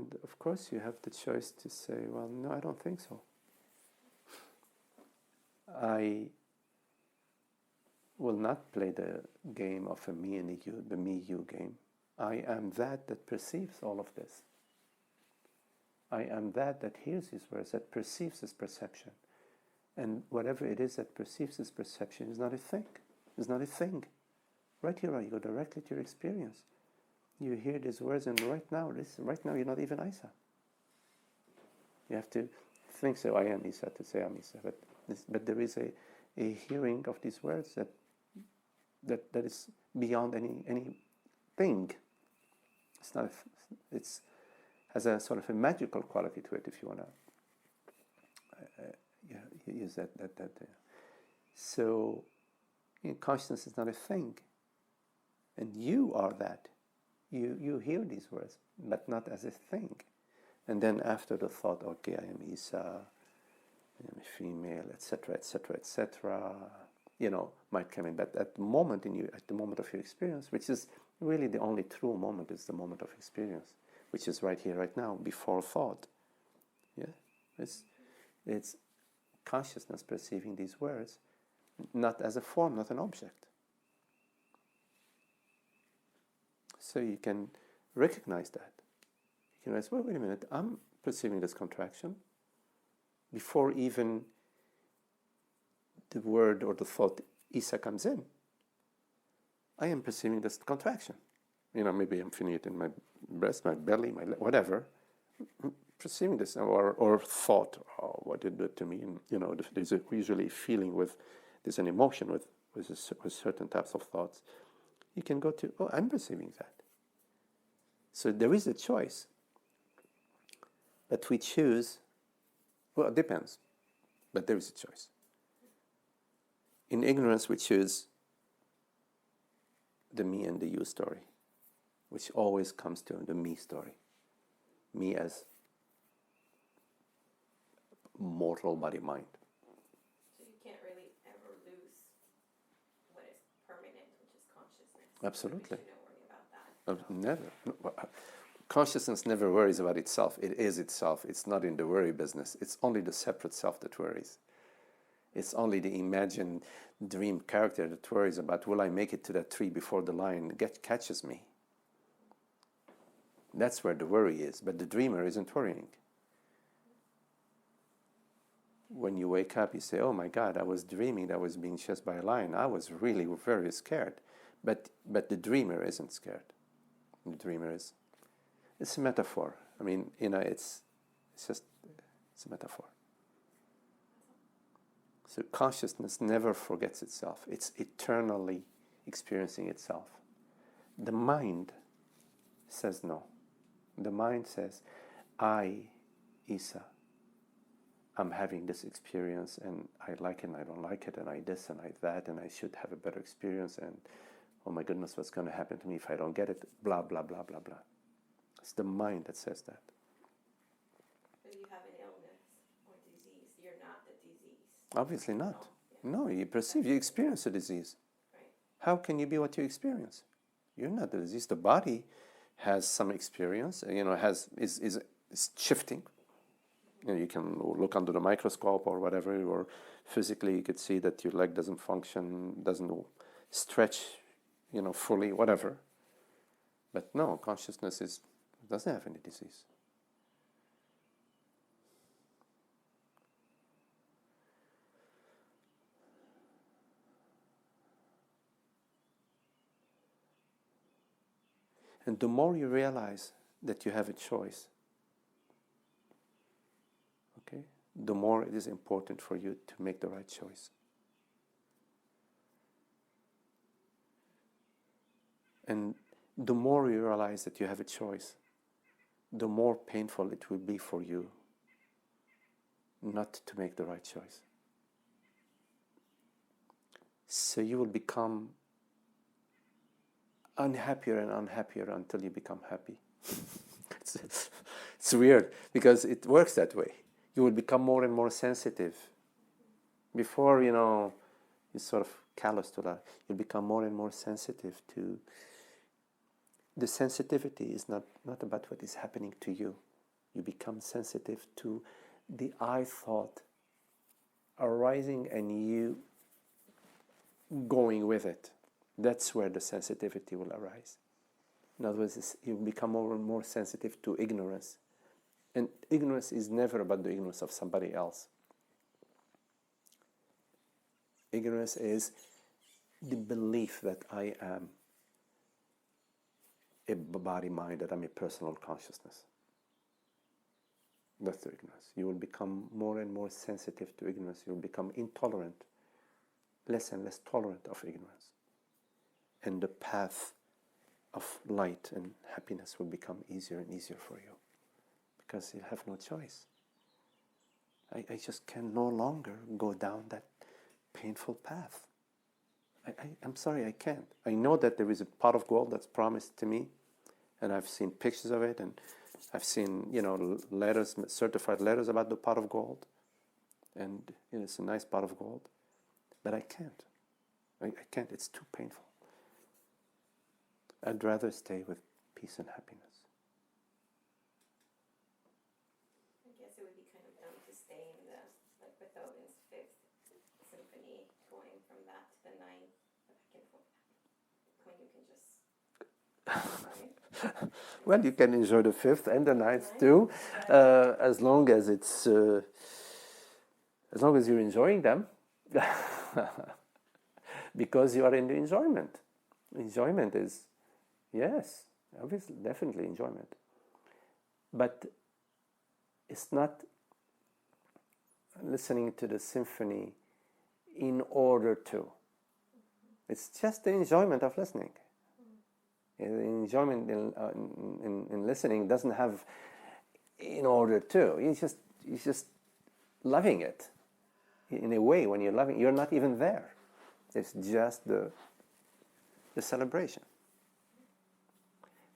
And of course you have the choice to say, well, no, I don't think so. I will not play the game of a me and a you, the me-you game. I am that perceives all of this. I am that hears these words, that perceives this perception. And whatever it is that perceives this perception is not a thing. It's not a thing. Right here, you go directly to your experience. You hear these words, and right now you're not even Isa. You have to think, so I am Isa, to say I'm Isa. But there is a hearing of these words that is beyond any thing. It's not. It's has a sort of a magical quality to it, if you want to use that. So, consciousness is not a thing, and you are that. You hear these words, but not as a thing. And then after the thought, okay, I am Isa, I am a female, etc., etc., etc., might come in. But at the moment at the moment of your experience, which is really the only true moment, is the moment of experience, which is right here, right now, before thought. Yeah, it's consciousness perceiving these words, not as a form, not an object. So you can recognize that. You can realize, well, wait a minute, I'm perceiving this contraction before even the word or the thought Isa comes in. I am perceiving this contraction. Maybe I'm feeling it in my breast, my belly, my whatever. I'm perceiving this, or thought, oh, what did it do to me? And there's usually a feeling there's an emotion with certain types of thoughts. You can go to, oh, I'm perceiving that. So there is a choice. But we choose, well, it depends, but there is a choice. In ignorance, we choose the me and the you story, which always comes to the me story. Me as mortal body mind. So you can't really ever lose what is permanent, which is consciousness. Absolutely. So we shouldn't worry about that. Never. Consciousness never worries about itself. It is itself. It's not in the worry business. It's only the separate self that worries. It's only the imagined dream character that worries about, will I make it to that tree before the lion catches me? That's where the worry is. But the dreamer isn't worrying. When you wake up, you say, oh my God, I was dreaming that I was being chased by a lion. I was really very scared. But the dreamer isn't scared. The dreamer is. It's a metaphor. I mean, it's a metaphor. So consciousness never forgets itself. It's eternally experiencing itself. The mind says no. The mind says, I, Isa, I'm having this experience and I like it and I don't like it and I this and I that and I should have a better experience and oh my goodness, what's going to happen to me if I don't get it? Blah, blah, blah, blah, blah. It's the mind that says that. If you have an illness or disease, you're not the disease. Obviously not. No, you perceive, you experience a disease. Right. How can you be what you experience? You're not the disease. The body has some experience, is shifting. You can look under the microscope or whatever, or physically you could see that your leg doesn't function, doesn't stretch, fully, whatever. But no, consciousness doesn't have any disease. And the more you realize that you have a choice, okay, the more it is important for you to make the right choice. And the more you realize that you have a choice, the more painful it will be for you not to make the right choice. So you will become unhappier and unhappier until you become happy. It's weird because it works that way. You will become more and more sensitive. Before, you're sort of callous to that. You'll become more and more sensitive to. The sensitivity is not about what is happening to you. You become sensitive to the I thought arising and you going with it. That's where the sensitivity will arise. In other words, you become more and more sensitive to ignorance. And ignorance is never about the ignorance of somebody else. Ignorance is the belief that I am a body, mind, that I'm a personal consciousness. That's the ignorance. You will become more and more sensitive to ignorance. You will become intolerant, less and less tolerant of ignorance. And the path of light and happiness will become easier and easier for you, because you have no choice. I just can no longer go down that painful path. I'm sorry, I can't. I know that there is a pot of gold that's promised to me, and I've seen pictures of it, and I've seen, letters, certified letters about the pot of gold, and it's a nice pot of gold, but I can't. I can't. It's too painful. I'd rather stay with peace and happiness. I guess it would be kind of dumb to stay in Beethoven's Fifth Symphony, going from that to the Ninth, back and forth, when you can just... Right? Well, you can enjoy the Fifth and the Ninth too, as long as it's, as long as you're enjoying them, because you are in the enjoyment. Enjoyment is, yes, obviously, definitely enjoyment, but it's not listening to the symphony in order to. It's just the enjoyment of listening. The enjoyment in listening doesn't have in order to. You're just loving it. In a way, when you're loving, you're not even there. It's just the celebration.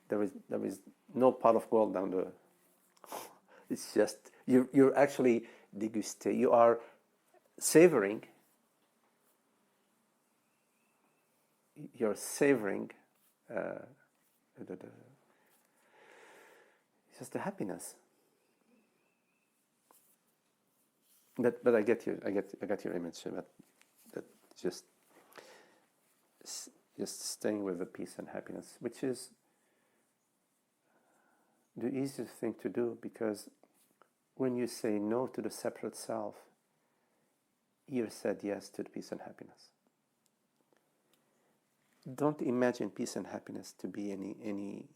There is no pot of gold down the. It's just you're actually degusting. You are savoring. You're savoring. Just the happiness. But I get your image. That just staying with the peace and happiness, which is the easiest thing to do, because when you say no to the separate self, you said yes to the peace and happiness. Don't imagine peace and happiness to be any.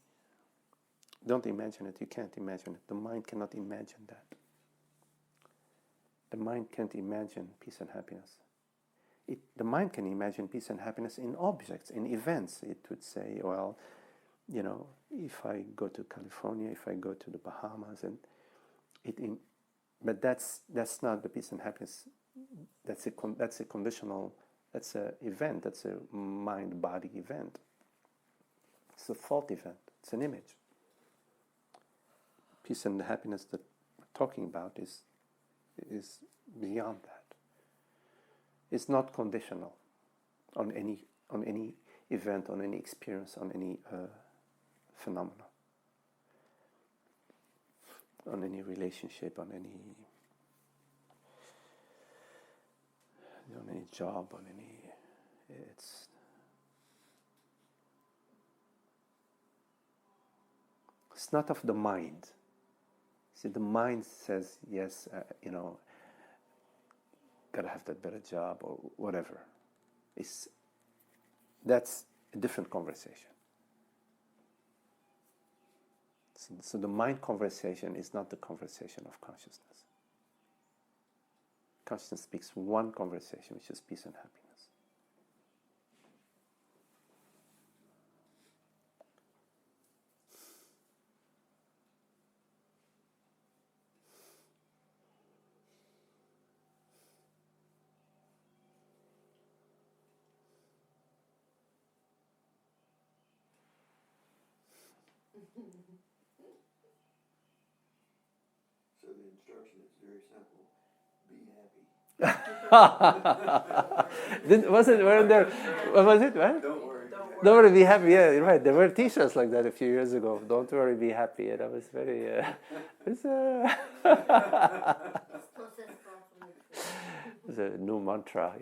Don't imagine it. You can't imagine it. The mind cannot imagine that. The mind can't imagine peace and happiness. The mind can imagine peace and happiness in objects, in events. It would say, well, if I go to California, if I go to the Bahamas, and but that's not the peace and happiness. That's a conditional. That's an event. That's a mind-body event. It's a thought event. It's an image. Peace and the happiness that we're talking about is beyond that. It's not conditional on any event, on any experience, on any phenomena, on any relationship, on any job, on any. It's not of the mind. See, the mind says yes, gotta have that better job or whatever. That's a different conversation. So the mind conversation is not the conversation of consciousness. Consciousness speaks one conversation, which is peace and happiness. So the instruction is very simple. Be happy. Wasn't there? What was it? What? Don't worry. Don't Don't worry, be happy. Yeah, you're right. There were T-shirts like that a few years ago. Don't worry, be happy. And I was very. It's it's a new mantra,